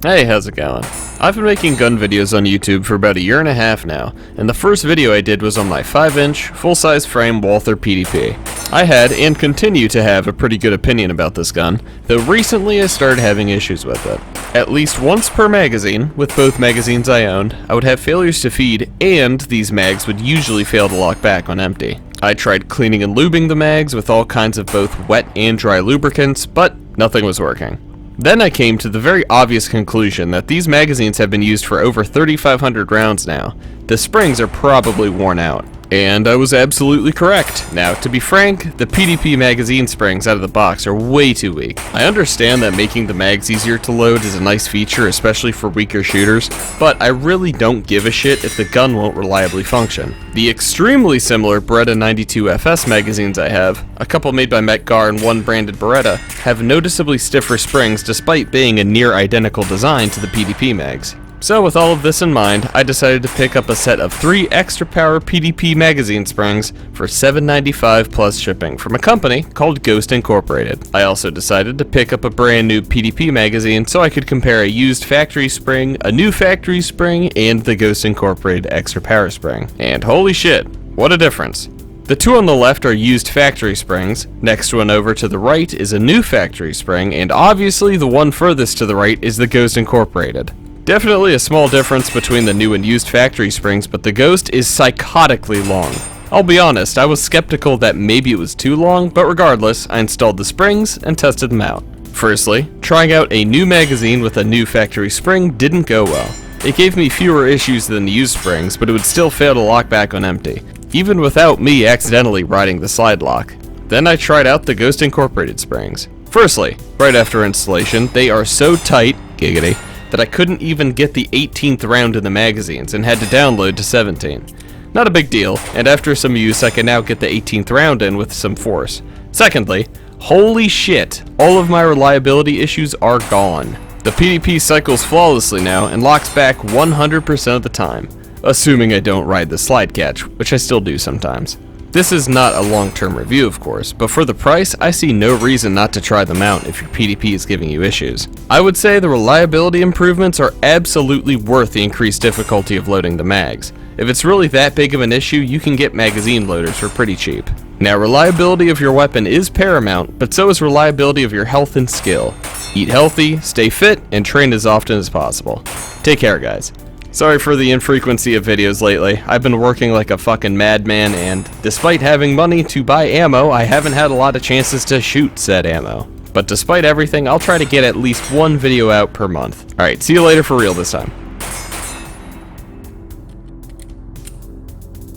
Hey, how's it going? I've been making gun videos on YouTube for about a year and a half now, and the first video I did was on my 5-inch, full-size frame Walther PDP. I had, and continue to have, a pretty good opinion about this gun, though recently I started having issues with it. At least once per magazine, with both magazines I owned, I would have failures to feed, and these mags would usually fail to lock back on empty. I tried cleaning and lubing the mags with all kinds of both wet and dry lubricants, but nothing was working. Then I came to the very obvious conclusion that these magazines have been used for over 3,500 rounds now. The springs are probably worn out. And I was absolutely correct. Now, to be frank, the PDP magazine springs out of the box are way too weak. I understand that making the mags easier to load is a nice feature, especially for weaker shooters, but I really don't give a shit if the gun won't reliably function. The extremely similar Beretta 92FS magazines I have, a couple made by Metgar and one branded Beretta, have noticeably stiffer springs despite being a near identical design to the PDP mags. So with all of this in mind, I decided to pick up a set of 3 extra power PDP magazine springs for $7.95 plus shipping from a company called Ghost Incorporated. I also decided to pick up a brand new PDP magazine so I could compare a used factory spring, a new factory spring, and the Ghost Incorporated extra power spring. And holy shit, what a difference. The two on the left are used factory springs, next one over to the right is a new factory spring, and obviously the one furthest to the right is the Ghost Incorporated. Definitely a small difference between the new and used factory springs, but the Ghost is psychotically long. I'll be honest, I was skeptical that maybe it was too long, but regardless, I installed the springs and tested them out. Firstly, trying out a new magazine with a new factory spring didn't go well. It gave me fewer issues than the used springs, but it would still fail to lock back on empty, even without me accidentally riding the slide lock. Then I tried out the Ghost Incorporated springs. Firstly, right after installation, they are so tight, giggity, that I couldn't even get the 18th round in the magazines and had to download to 17. Not a big deal, and after some use I can now get the 18th round in with some force. Secondly, holy shit, all of my reliability issues are gone. The PDP cycles flawlessly now and locks back 100% of the time, assuming I don't ride the slide catch, which I still do sometimes. This is not a long-term review, of course, but for the price, I see no reason not to try them out if your PDP is giving you issues. I would say the reliability improvements are absolutely worth the increased difficulty of loading the mags. If it's really that big of an issue, you can get magazine loaders for pretty cheap. Now, reliability of your weapon is paramount, but so is reliability of your health and skill. Eat healthy, stay fit, and train as often as possible. Take care, guys. Sorry for the infrequency of videos lately. I've been working like a fucking madman, and despite having money to buy ammo, I haven't had a lot of chances to shoot said ammo. But despite everything, I'll try to get at least one video out per month. Alright, see you later for real this time.